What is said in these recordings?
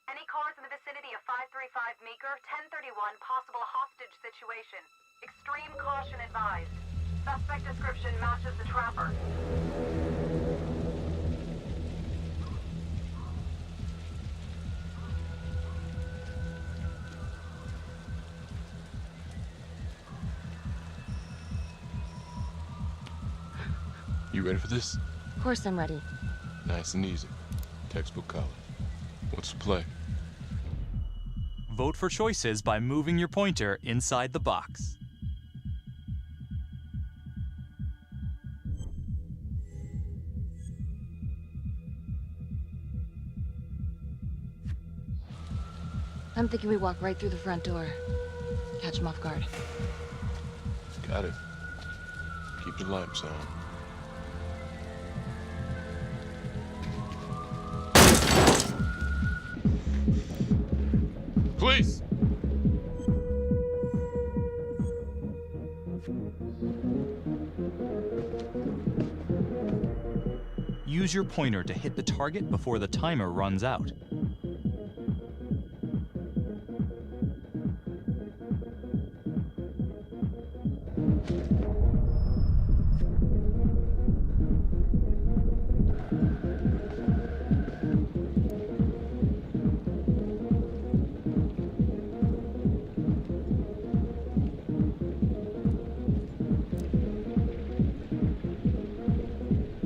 Any cars in the vicinity of 535 Meeker, 1031, possible hostage situation. Extreme caution advised. Suspect description matches the trapper. You ready for this? Of course I'm ready. Nice and easy. Textbook college. What's the play? Vote for choices by moving your pointer inside the box. I'm thinking we walk right through the front door. Catch him off guard. Got it. Keep the lights on. Police! Use your pointer to hit the target before the timer runs out.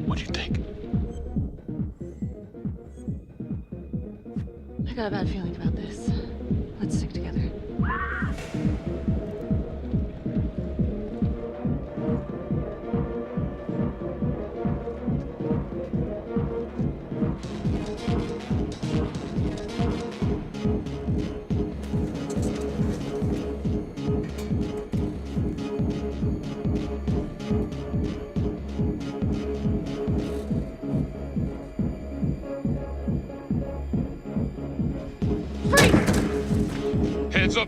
What do you think? I got a bad feeling about this. Let's stick together.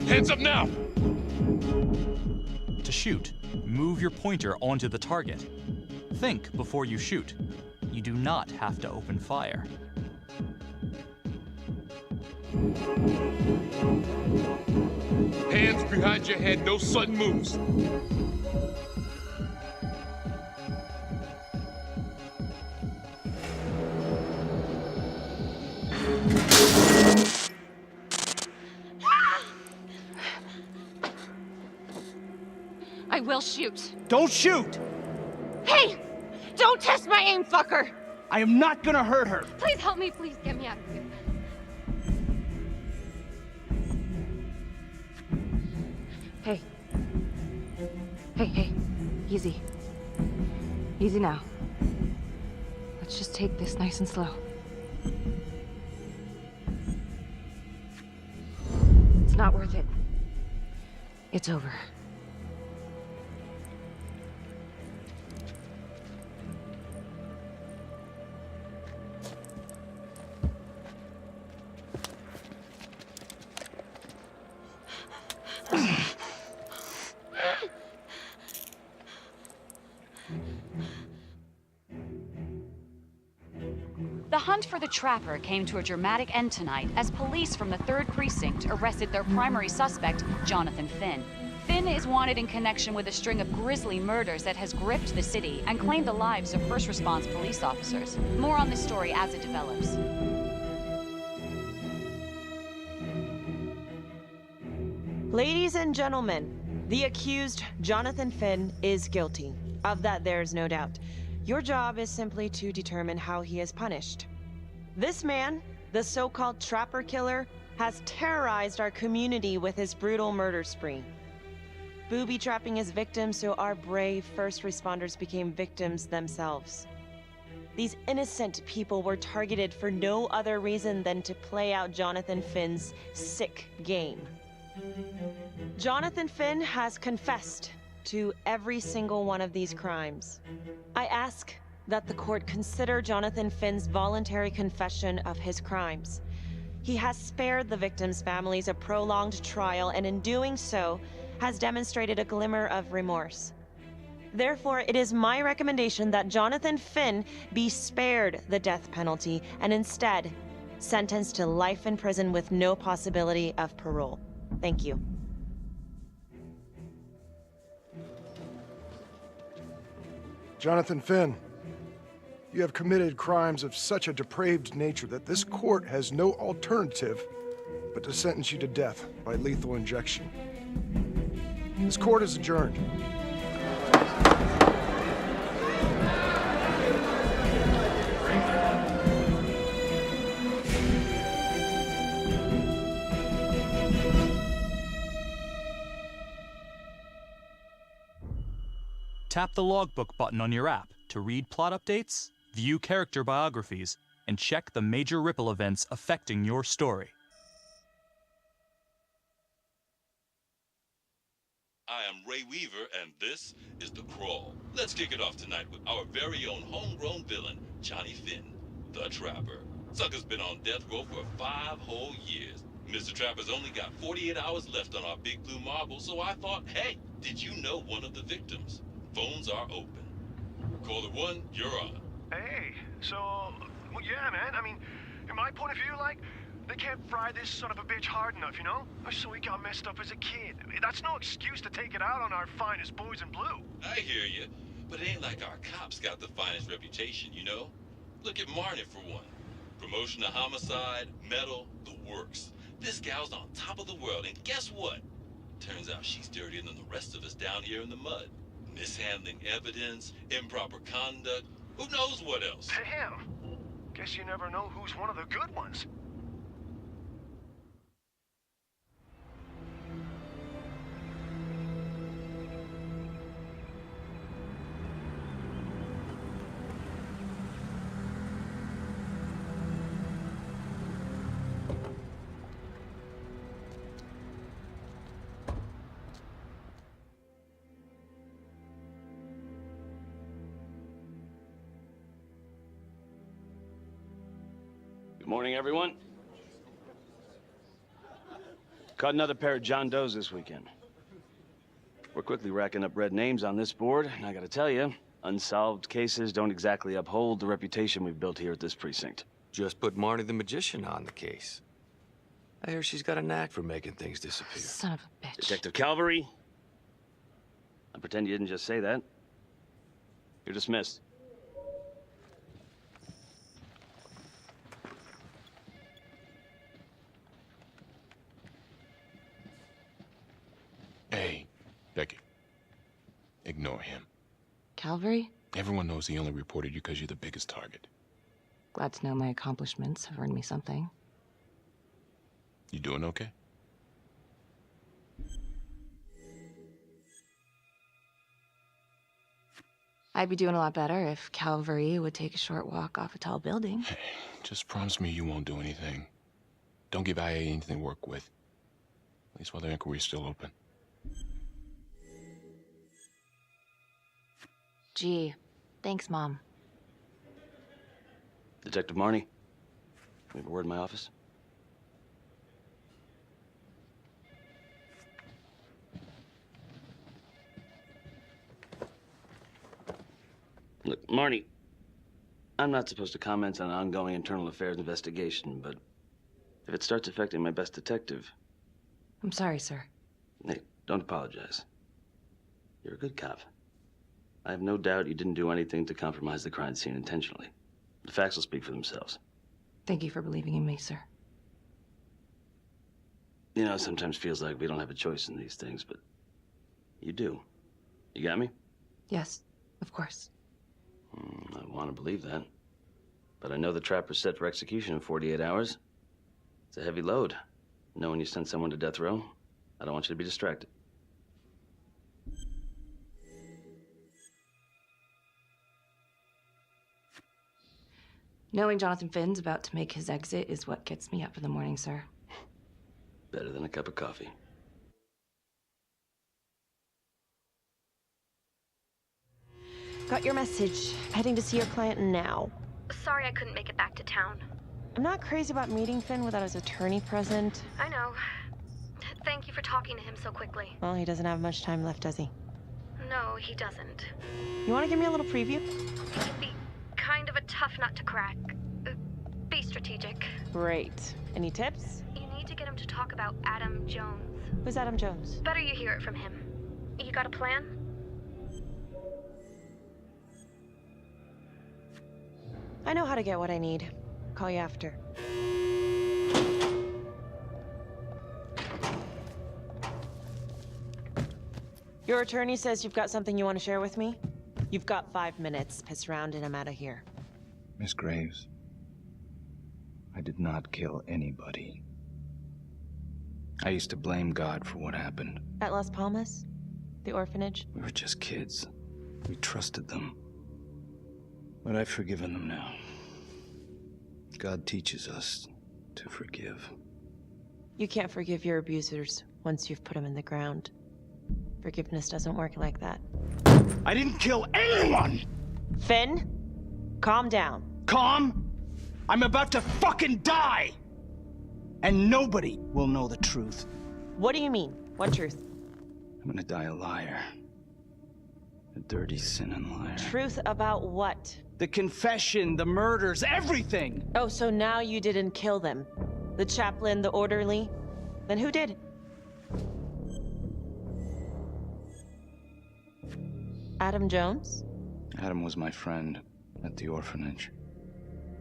Hands up now! To shoot, move your pointer onto the target. Think before you shoot. You do not have to open fire. Hands behind your head, no sudden moves. I will shoot. Don't shoot! Hey! Don't test my aim, fucker! I am not gonna hurt her. Please help me. Please get me out of here. Hey. Hey. Easy. Easy now. Let's just take this nice and slow. It's not worth it. It's over. The hunt for the Trapper came to a dramatic end tonight as police from the 3rd Precinct arrested their primary suspect, Jonathan Finn. Finn is wanted in connection with a string of grisly murders that has gripped the city and claimed the lives of first response police officers. More on this story as it develops. Ladies and gentlemen, the accused, Jonathan Finn, is guilty. Of that, there's no doubt. Your job is simply to determine how he is punished. This man, the so-called Trapper Killer, has terrorized our community with his brutal murder spree. Booby-trapping his victims so our brave first responders became victims themselves. These innocent people were targeted for no other reason than to play out Jonathan Finn's sick game. Jonathan Finn has confessed to every single one of these crimes. I ask that the court consider Jonathan Finn's voluntary confession of his crimes. He has spared the victims' families a prolonged trial, and in doing so, has demonstrated a glimmer of remorse. Therefore, it is my recommendation that Jonathan Finn be spared the death penalty and instead sentenced to life in prison with no possibility of parole. Thank you. Jonathan Finn, you have committed crimes of such a depraved nature that this court has no alternative but to sentence you to death by lethal injection. This court is adjourned. Tap the logbook button on your app to read plot updates, view character biographies, and check the major ripple events affecting your story. I am Ray Weaver, and this is The Crawl. Let's kick it off tonight with our very own homegrown villain, Johnny Finn, the Trapper. Sucker's been on death row for 5 whole years. Mr. Trapper's only got 48 hours left on our big blue marble, so I thought, hey, did you know one of the victims? Phones are open. Caller 1, you're on. Hey, so, well, yeah, man. I mean, in my point of view, like, they can't fry this son of a bitch hard enough, you know? So he got messed up as a kid. That's no excuse to take it out on our finest boys in blue. I hear you, but it ain't like our cops got the finest reputation, you know? Look at Marnie for one. Promotion to homicide, medal, the works. This gal's on top of the world, and guess what? Turns out she's dirtier than the rest of us down here in the mud. Mishandling evidence, improper conduct, who knows what else? Damn. Guess you never know who's one of the good ones. Good morning, everyone. Caught another pair of John Does this weekend. We're quickly racking up red names on this board, and I gotta tell you, unsolved cases don't exactly uphold the reputation we've built here at this precinct. Just put Marnie the Magician on the case. I hear she's got a knack for making things disappear. Son of a bitch. Detective Calvary, I pretend you didn't just say that. You're dismissed. Hey, Becky. Ignore him. Calvary? Everyone knows he only reported you because you're the biggest target. Glad to know my accomplishments have earned me something. You doing okay? I'd be doing a lot better if Calvary would take a short walk off a tall building. Hey, just promise me you won't do anything. Don't give IA anything to work with. At least while the inquiry's still open. Gee, thanks, Mom. Detective Marnie, we have a word in my office. Look, Marnie, I'm not supposed to comment on an ongoing internal affairs investigation, but if it starts affecting my best detective... I'm sorry, sir. Hey, don't apologize. You're a good cop. I have no doubt you didn't do anything to compromise the crime scene intentionally. The facts will speak for themselves. Thank you for believing in me, sir. You know, it sometimes feels like we don't have a choice in these things, but you do. You got me? Yes, of course. I want to believe that. But I know the trapper's set for execution in 48 hours. It's a heavy load. Know when you send someone to death row? I don't want you to be distracted. Knowing Jonathan Finn's about to make his exit is what gets me up in the morning, sir. Better than a cup of coffee. Got your message. Heading to see your client now. Sorry I couldn't make it back to town. I'm not crazy about meeting Finn without his attorney present. I know. Thank you for talking to him so quickly. Well, he doesn't have much time left, does he? No, he doesn't. You want to give me a little preview? He can be kind of a tough nut to crack. Be strategic. Great. Any tips? You need to get him to talk about Adam Jones. Who's Adam Jones? Better you hear it from him. You got a plan? I know how to get what I need. Call you after. Your attorney says you've got something you want to share with me? You've got 5 minutes. Piss around and I'm out of here. Miss Graves, I did not kill anybody. I used to blame God for what happened. At Las Palmas? The orphanage? We were just kids. We trusted them. But I've forgiven them now. God teaches us to forgive. You can't forgive your abusers once you've put them in the ground. Forgiveness doesn't work like that. I didn't kill anyone! Finn, calm down. Calm? I'm about to fucking die! And nobody will know the truth. What do you mean? What truth? I'm gonna die a liar. A dirty, sinning liar. Truth about what? The confession, the murders, everything! Oh, so now you didn't kill them? The chaplain, the orderly? Then who did? Adam Jones? Adam was my friend at the orphanage.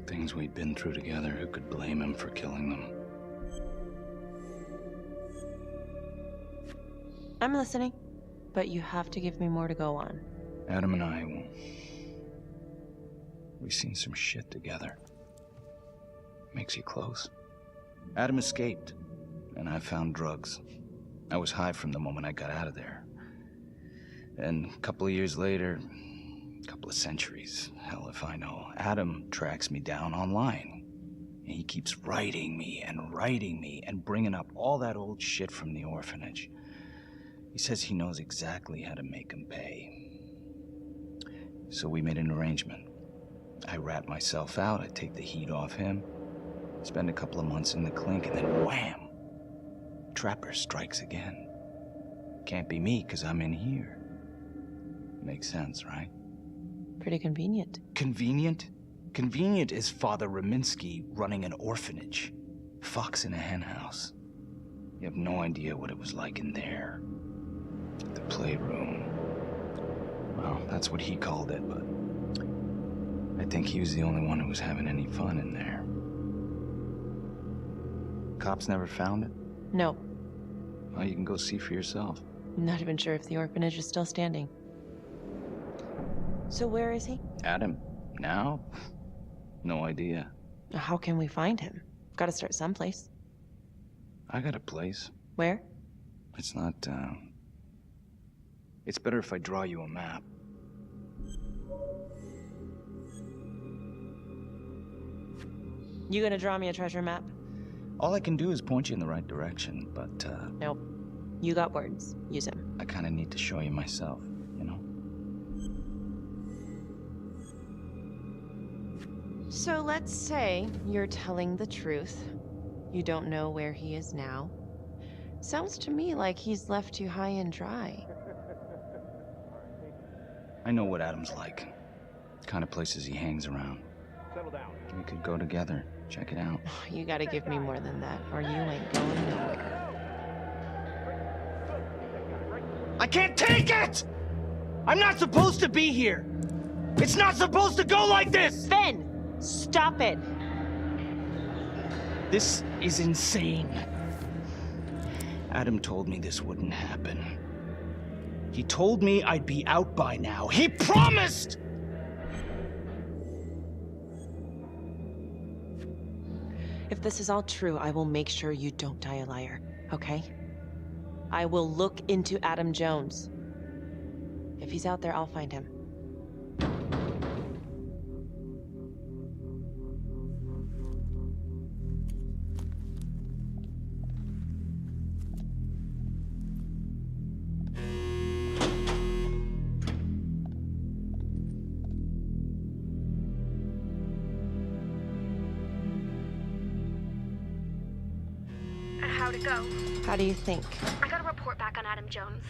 Things we'd been through together, who could blame him for killing them? I'm listening, but you have to give me more to go on. Adam and I, we've seen some shit together. Makes you close. Adam escaped, and I found drugs. I was high from the moment I got out of there. And a couple of years later, a couple of centuries, hell if I know, Adam tracks me down online. And he keeps writing me and bringing up all that old shit from the orphanage. He says he knows exactly how to make him pay. So we made an arrangement. I rat myself out, I take the heat off him, spend a couple of months in the clink, and then wham! Trapper strikes again. Can't be me, 'cause I'm in here. Makes sense, right? Pretty convenient. Convenient? Convenient is Father Raminsky running an orphanage. Fox in a henhouse. You have no idea what it was like in there. The playroom. Well, that's what he called it, but I think he was the only one who was having any fun in there. Cops never found it? No. Well, you can go see for yourself. I'm not even sure if the orphanage is still standing. So where is he? Adam? Now? No idea. How can we find him? Gotta start someplace. I got a place. Where? It's not, It's better if I draw you a map. You gonna draw me a treasure map? All I can do is point you in the right direction, but, Nope. You got words. Use them. I kinda need to show you myself, you know? So let's say you're telling the truth. You don't know where he is now. Sounds to me like he's left you high and dry. I know what Adam's like. The kind of places he hangs around. Settle down. We could go together. Check it out. You gotta give me more than that, or you ain't going nowhere. I can't take it! I'm not supposed to be here! It's not supposed to go like this! Finn! Stop it! This is insane. Adam told me this wouldn't happen. He told me I'd be out by now. He promised! If this is all true, I will make sure you don't die a liar, okay? I will look into Adam Jones. If he's out there, I'll find him. How'd it go? How do you think? I got a report back on Adam Jones.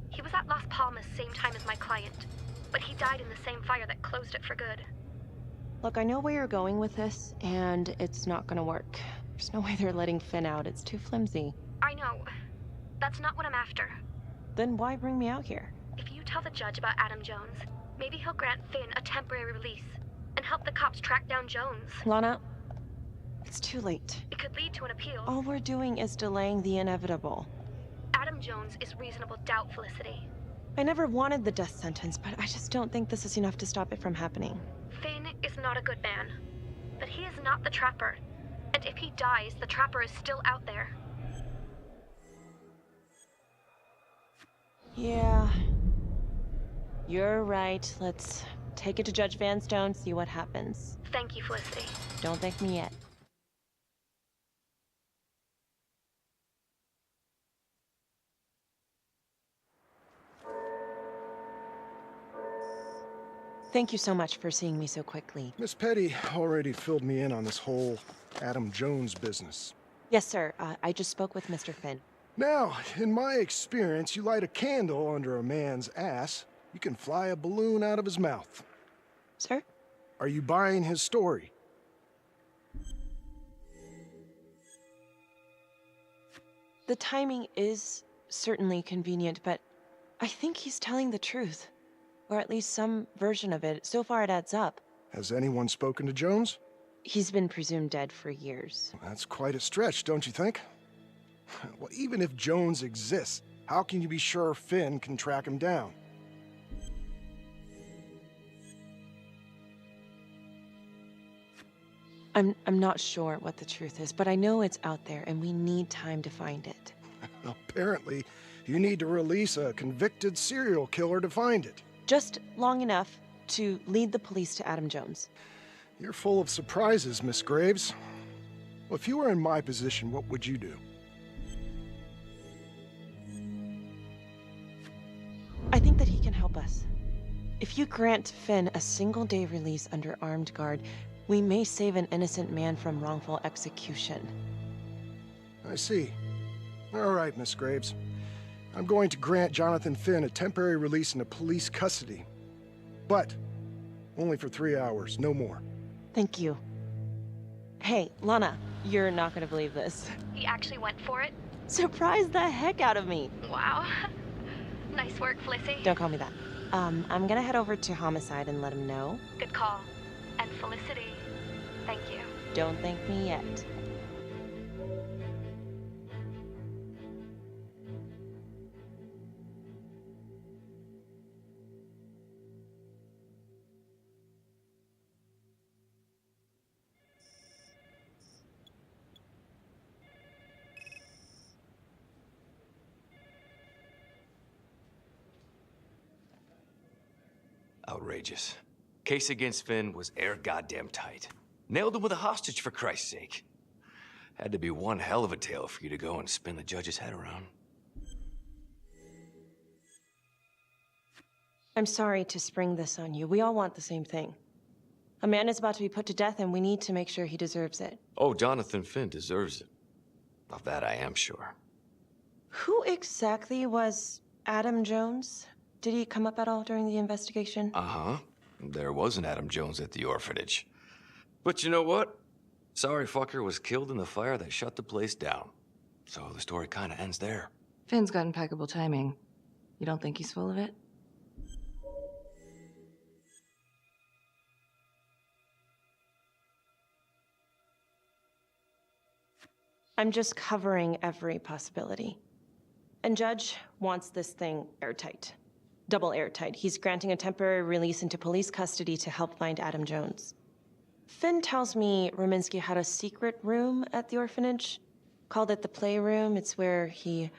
He was at Las Palmas same time as my client, but he died in the same fire that closed it for good. Look, I know where you're going with this, and it's not gonna work. There's no way they're letting Finn out. It's too flimsy. I know. That's not what I'm after. Then why bring me out here? If you tell the judge about Adam Jones, maybe he'll grant Finn a temporary release and help the cops track down Jones. Lana, it's too late. It could lead to an appeal. All we're doing is delaying the inevitable. Adam Jones is reasonable doubt, Felicity. I never wanted the death sentence, but I just don't think this is enough to stop it from happening. Finn is not a good man, but he is not the Trapper. And if he dies, the Trapper is still out there. Yeah. You're right. Let's take it to Judge Van Stone, see what happens. Thank you, Felicity. Don't thank me yet. Thank you so much for seeing me so quickly. Miss Petty already filled me in on this whole Adam Jones business. Yes, sir. I just spoke with Mr. Finn. Now, in my experience, you light a candle under a man's ass, you can fly a balloon out of his mouth. Sir? Are you buying his story? The timing is certainly convenient, but I think he's telling the truth. Or at least some version of it. So far it adds up. Has anyone spoken to Jones? He's been presumed dead for years. That's quite a stretch, don't you think? Well, even if Jones exists, how can you be sure Finn can track him down? I'm not sure what the truth is, but I know it's out there and we need time to find it. Apparently, you need to release a convicted serial killer to find it. Just long enough to lead the police to Adam Jones. You're full of surprises, Miss Graves. Well, if you were in my position, what would you do? I think that he can help us. If you grant Finn a single-day release under armed guard, we may save an innocent man from wrongful execution. I see. All right, Miss Graves. I'm going to grant Jonathan Finn a temporary release into police custody. But only for 3 hours, no more. Thank you. Hey, Lana, you're not gonna believe this. He actually went for it? Surprised the heck out of me. Wow. Nice work, Felicity. Don't call me that. I'm gonna head over to Homicide and let him know. Good call. And Felicity, thank you. Don't thank me yet. Outrageous. Case against Finn was air goddamn tight. Nailed him with a hostage, for Christ's sake. Had to be one hell of a tale for you to go and spin the judge's head around. I'm sorry to spring this on you. We all want the same thing. A man is about to be put to death, and we need to make sure he deserves it. Oh, Jonathan Finn deserves it. Of that I am sure. Who exactly was Adam Jones? Did he come up at all during the investigation? Uh-huh. There was an Adam Jones at the orphanage. But you know what? Sorry fucker was killed in the fire that shut the place down. So the story kind of ends there. Finn's got impeccable timing. You don't think he's full of it? I'm just covering every possibility. And Judge wants this thing airtight. Double airtight. He's granting a temporary release into police custody to help find Adam Jones. Finn tells me Rominsky had a secret room at the orphanage. Called it the playroom. It's where he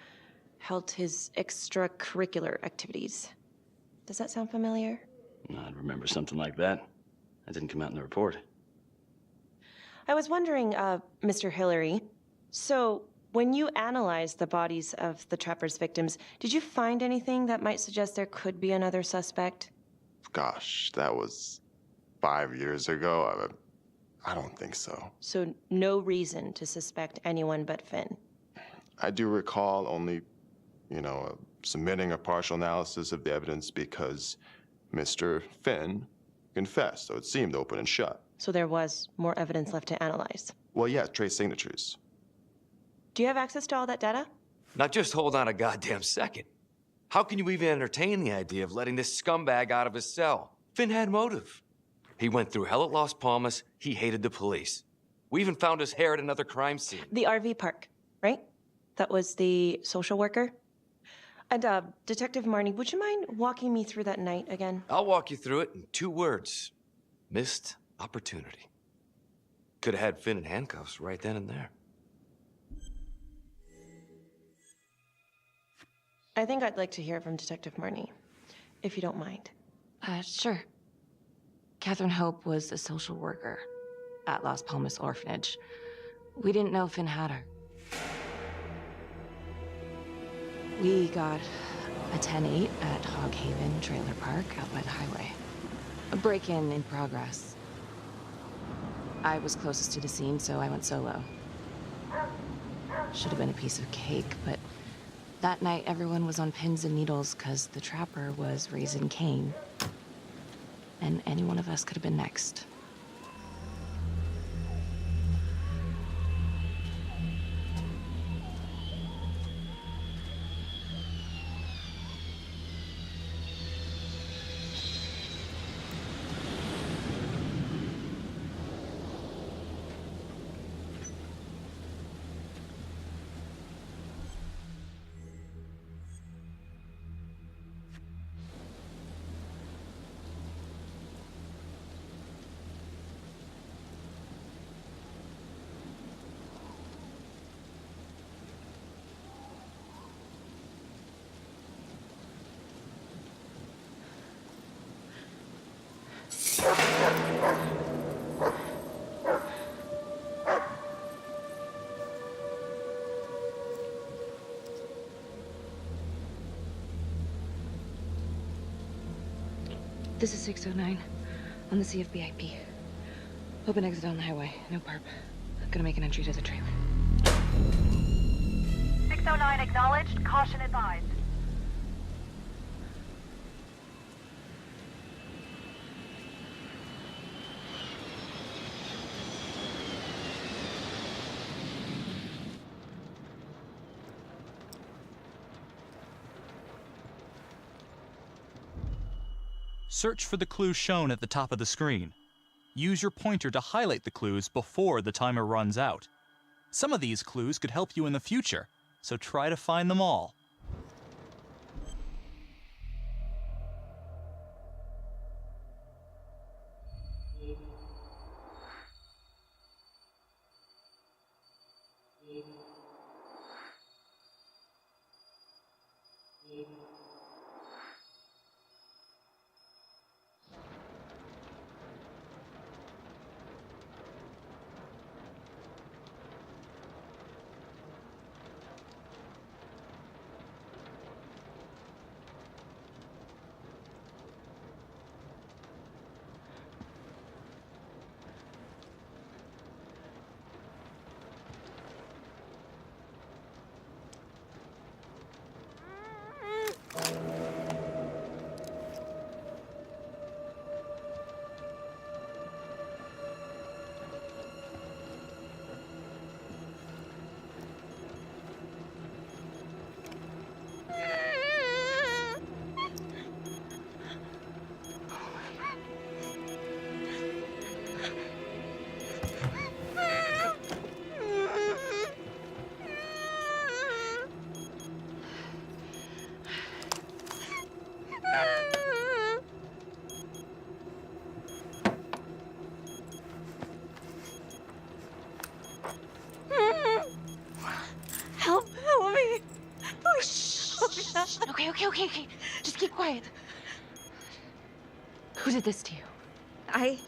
held his extracurricular activities. Does that sound familiar? I'd remember something like that. That didn't come out in the report. I was wondering, Mr. Hillary, so when you analyzed the bodies of the Trapper's victims, did you find anything that might suggest there could be another suspect? Gosh, that was 5 years ago. I don't think so. So no reason to suspect anyone but Finn? I do recall only, submitting a partial analysis of the evidence because Mr. Finn confessed, so it seemed open and shut. So there was more evidence left to analyze? Well, yeah, trace signatures. Do you have access to all that data? Now just hold on a goddamn second. How can you even entertain the idea of letting this scumbag out of his cell? Finn had motive. He went through hell at Las Palmas. He hated the police. We even found his hair at another crime scene. The RV park, right? That was the social worker? And, Detective Marnie, would you mind walking me through that night again? I'll walk you through it in 2 words. Missed opportunity. Could have had Finn in handcuffs right then and there. I think I'd like to hear from Detective Marnie, if you don't mind. Sure. Catherine Hope was a social worker at Las Palmas Orphanage. We didn't know Finn had her. We got a 10-8 at Hog Haven Trailer Park out by the highway. A break-in in progress. I was closest to the scene, so I went solo. Should have been a piece of cake, but that night everyone was on pins and needles because the Trapper was raising Cain. And any one of us could have been next. This is 609 on the CFBIP. Open exit on the highway. No perp. Gonna make an entry to the trailer. 609 acknowledged. Caution advised. Search for the clues shown at the top of the screen. Use your pointer to highlight the clues before the timer runs out. Some of these clues could help you in the future, so try to find them all. Okay. Just keep quiet. Who did this to you? I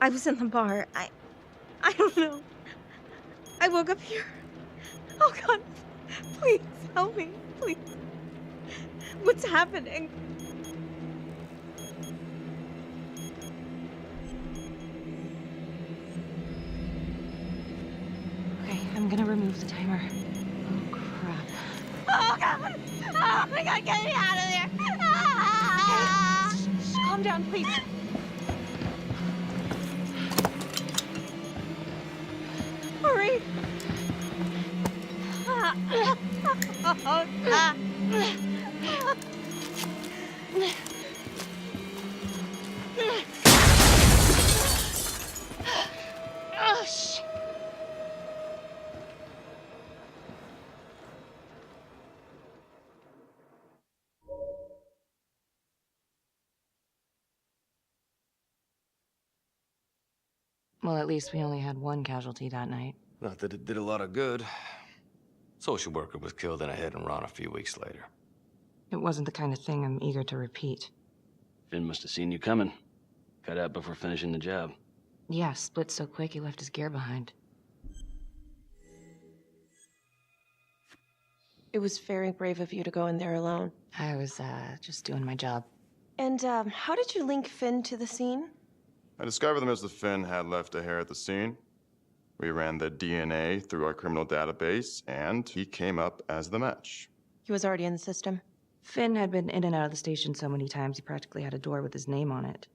was in the bar. I don't know. I woke up here. Oh God, please help me, please. What's happening? Okay, I'm gonna remove the timer. Oh, crap. Oh God! Oh my God, get me out of there! Ah! Shh, calm down, please. Hurry! Oh, ah. Oh, shit. Well, at least we only had one casualty that night. Not that it did a lot of good. Social worker was killed in a hit and run a few weeks later. It wasn't the kind of thing I'm eager to repeat. Finn must have seen you coming. Cut out before finishing the job. Yeah, split so quick he left his gear behind. It was very brave of you to go in there alone. I was, just doing my job. And, how did you link Finn to the scene? I discovered that Mr. Finn had left a hair at the scene. We ran the DNA through our criminal database, and he came up as the match. He was already in the system. Finn had been in and out of the station so many times he practically had a door with his name on it.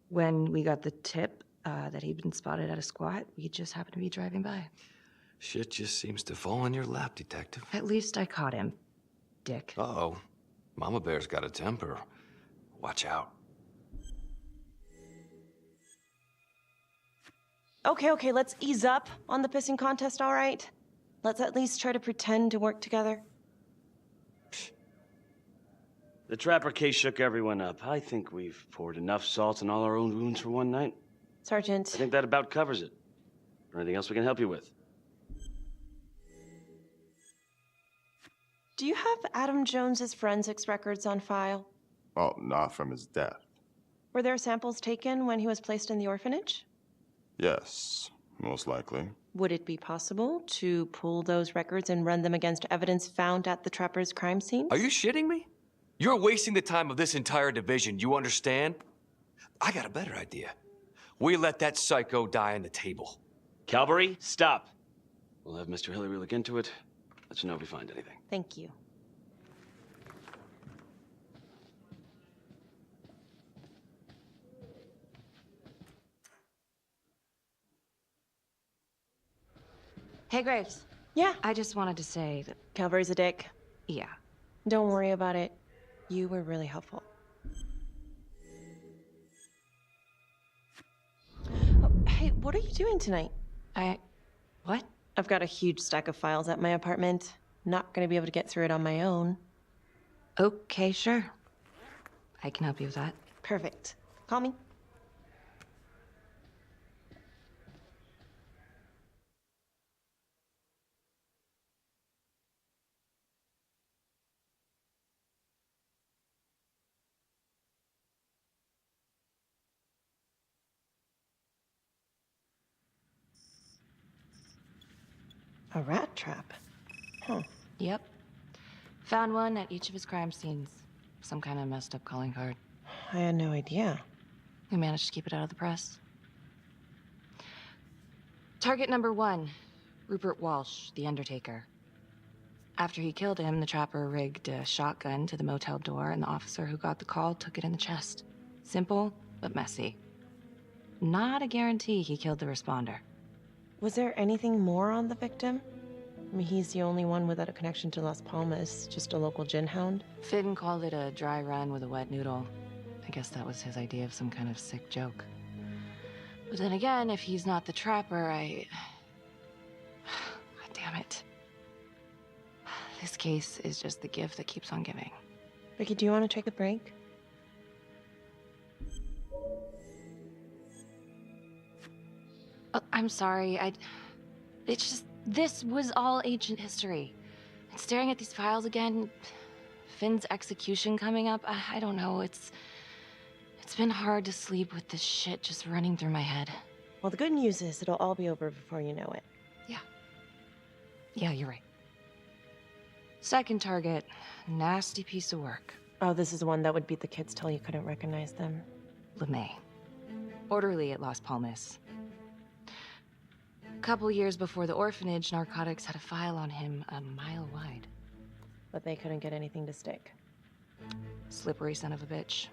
When we got the tip that he'd been spotted at a squat, we just happened to be driving by. Shit just seems to fall in your lap, Detective. At least I caught him, dick. Uh-oh. Mama Bear's got a temper. Watch out. Okay, let's ease up on the pissing contest, all right? Let's at least try to pretend to work together. The Trapper case shook everyone up. I think we've poured enough salt in all our own wounds for one night. Sergeant. I think that about covers it. Or anything else we can help you with? Do you have Adam Jones's forensics records on file? Well, not from his death. Were there samples taken when he was placed in the orphanage? Yes, most likely. Would it be possible to pull those records and run them against evidence found at the Trapper's crime scene? Are you shitting me? You're wasting the time of this entire division, you understand? I got a better idea. We let that psycho die on the table. Calvary, stop. We'll have Mr. Hillary look into it. Let you know if we find anything. Thank you. Hey, Graves. Yeah? I just wanted to say that... Calvary's a dick. Yeah. Don't worry about it. You were really helpful. Oh, hey, what are you doing tonight? What? I've got a huge stack of files at my apartment. Not gonna be able to get through it on my own. Okay, sure. I can help you with that. Perfect. Call me. A rat trap? Huh. Yep. Found one at each of his crime scenes. Some kind of messed up calling card. I had no idea. We managed to keep it out of the press. Target number 1, Rupert Walsh, the Undertaker. After he killed him, the Trapper rigged a shotgun to the motel door, and the officer who got the call took it in the chest. Simple, but messy. Not a guarantee he killed the responder. Was there anything more on the victim? I mean, he's the only one without a connection to Las Palmas, just a local gin hound. Finn called it a dry run with a wet noodle. I guess that was his idea of some kind of sick joke. But then again, if he's not the Trapper, God damn it. This case is just the gift that keeps on giving. Becky, do you want to take a break? Oh, I'm sorry, it's just, this was all ancient history. Staring at these files again, Finn's execution coming up, I don't know, it's been hard to sleep with this shit just running through my head. Well, the good news is it'll all be over before you know it. Yeah, you're right. Second target, nasty piece of work. Oh, this is the one that would beat the kids till you couldn't recognize them. LeMay. Orderly at Las Palmas. A couple years before the orphanage, narcotics had a file on him a mile wide. But they couldn't get anything to stick. Slippery son of a bitch.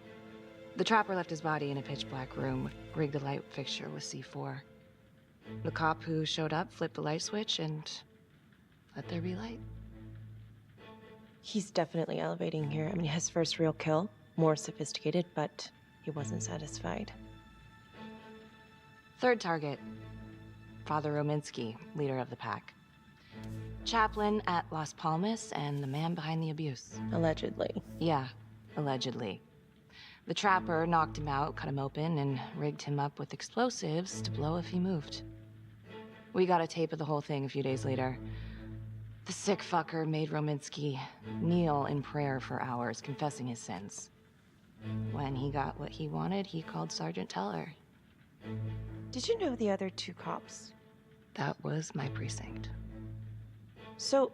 The trapper left his body in a pitch-black room, rigged the light fixture with C4. The cop who showed up flipped the light switch and let there be light. He's definitely elevating here. I mean, his first real kill, more sophisticated, but he wasn't satisfied. Third target, Father Rominsky, leader of the pack. Chaplain at Las Palmas and the man behind the abuse. Allegedly. Yeah, allegedly. The trapper knocked him out, cut him open, and rigged him up with explosives to blow if he moved. We got a tape of the whole thing a few days later. The sick fucker made Rominsky kneel in prayer for hours, confessing his sins. When he got what he wanted, he called Sergeant Teller. Did you know the other two cops? That was my precinct. So,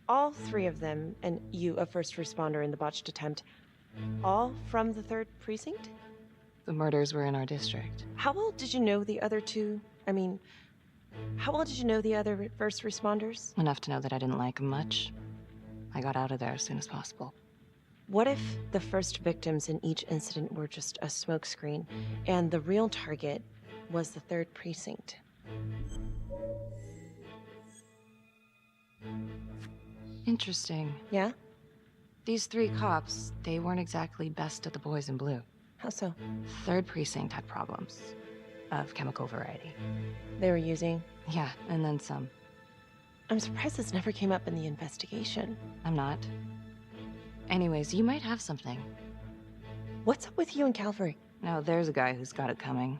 all three of them, and you, a first responder in the botched attempt, all from the 3rd precinct? The murders were in our district. How well did you know the other two? I mean, how well did you know the other first responders? Enough to know that I didn't like them much. I got out of there as soon as possible. What if the first victims in each incident were just a smokescreen, and the real target was the 3rd precinct? Interesting. Yeah? These 3 cops, they weren't exactly best of the boys in blue. How so? 3rd precinct had problems. Of chemical variety. They were using? Yeah, and then some. I'm surprised this never came up in the investigation. I'm not. Anyways, you might have something. What's up with you and Calvary? No, there's a guy who's got it coming.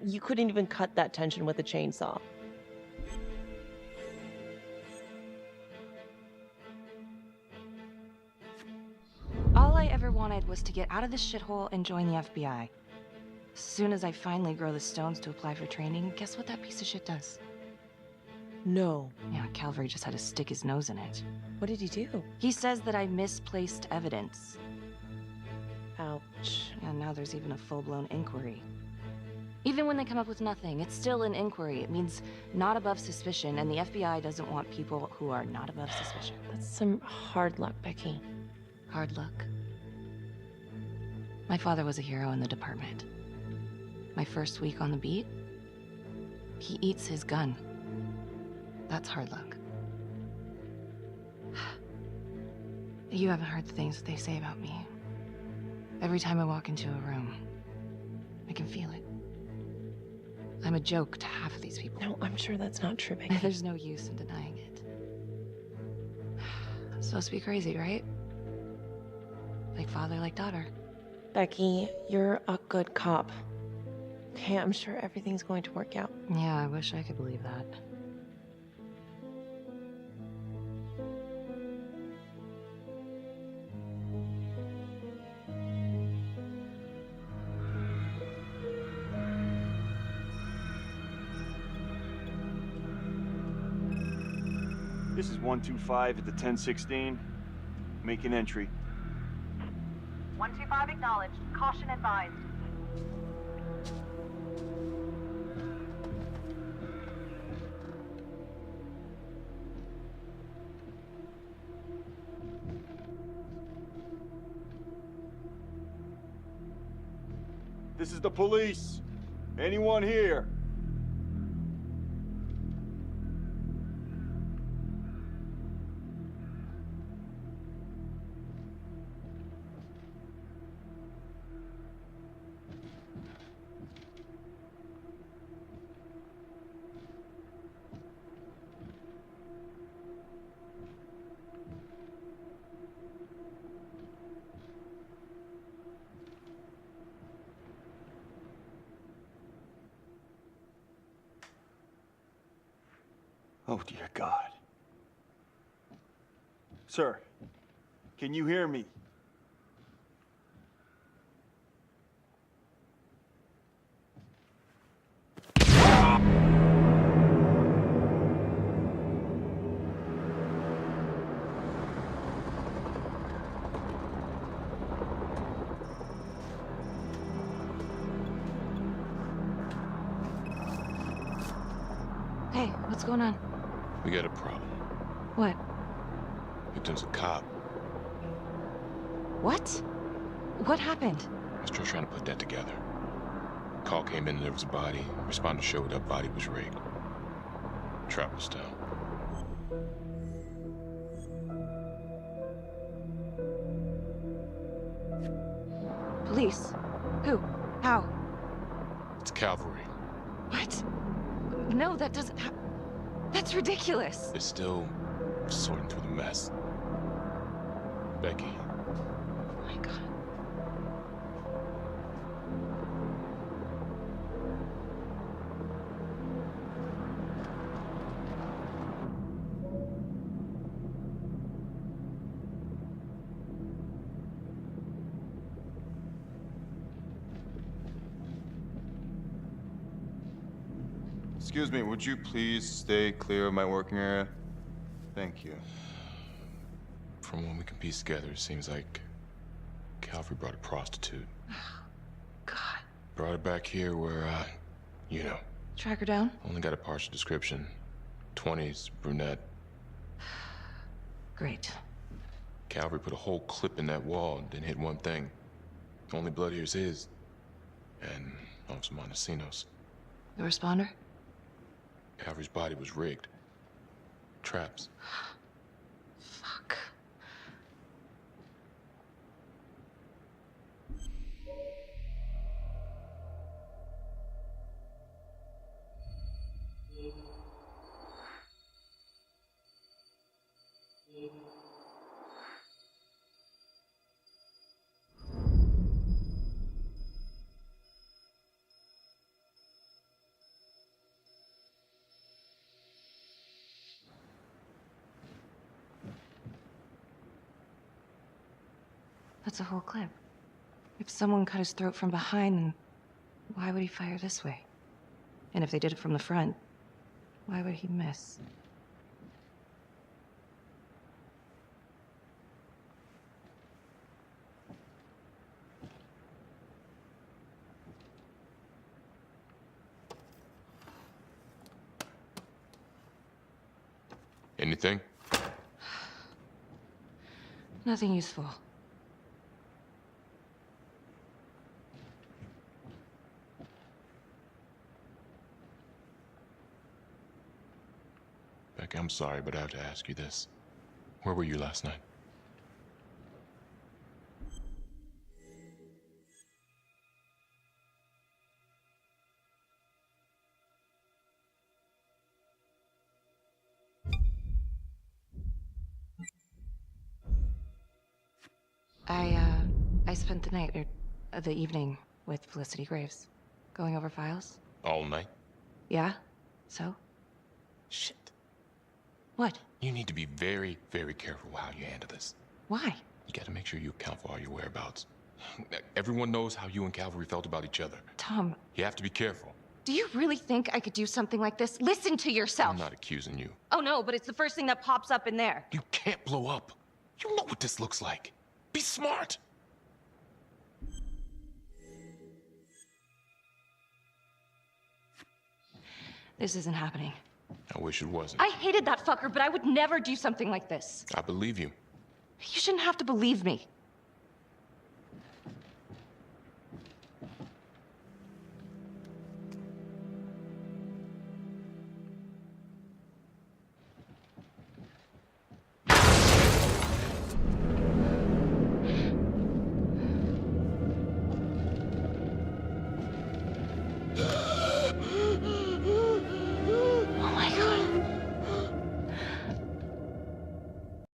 You couldn't even cut that tension with a chainsaw. All I ever wanted was to get out of this shithole and join the FBI. As soon as I finally grow the stones to apply for training, guess what that piece of shit does? No. Yeah, Calvary just had to stick his nose in it. What did he do? He says that I misplaced evidence. Ouch. And now there's even a full-blown inquiry. Even when they come up with nothing, it's still an inquiry. It means not above suspicion, and the FBI doesn't want people who are not above suspicion. That's some hard luck, Becky. Hard luck. My father was a hero in the department. My first week on the beat, he eats his gun. That's hard luck. You haven't heard the things that they say about me. Every time I walk into a room, I can feel it. I'm a joke to half of these people. No, I'm sure that's not true, Becky. There's no use in denying it. I'm supposed to be crazy, right? Like father, like daughter. Becky, you're a good cop. Okay, I'm sure everything's going to work out. Yeah, I wish I could believe that. This is 125 at the 1016. Make an entry. 125 acknowledged. Caution advised. This is the police. Anyone here? Oh, dear God. Sir, can you hear me? Hey, what's going on? We got a problem. What? Victim's a cop. What? What happened? I was still trying to put that together. Call came in and there was a body. Responder showed up, body was rigged. Trap was down. Police? Who? How? It's cavalry. What? No, that doesn't That's ridiculous. They're still sorting through the mess. Becky. Oh my God. Excuse me, would you please stay clear of my working area? Thank you. From what we can piece together, it seems like Calvary brought a prostitute. God. Brought her back here where, you know. Track her down? Only got a partial description. 20s, brunette. Great. Calvary put a whole clip in that wall and didn't hit one thing. Only blood here's his. And Officer Montesinos. The responder? Calvary's body was rigged. Traps. Fuck. That's a whole clip. If someone cut his throat from behind, then why would he fire this way? And if they did it from the front, why would he miss? Anything? Nothing useful. Beck, I'm sorry, but I have to ask you this. Where were you last night? I spent the night, or the evening, with Felicity Graves. Going over files. All night? Yeah? So? Shit. What? You need to be very, very careful how you handle this. Why? You gotta make sure you account for all your whereabouts. Everyone knows how you and Calvary felt about each other. Tom. You have to be careful. Do you really think I could do something like this? Listen to yourself. I'm not accusing you. Oh no, but it's the first thing that pops up in there. You can't blow up. You know what this looks like. Be smart. This isn't happening. I wish it wasn't. I hated that fucker, but I would never do something like this. I believe you. You shouldn't have to believe me.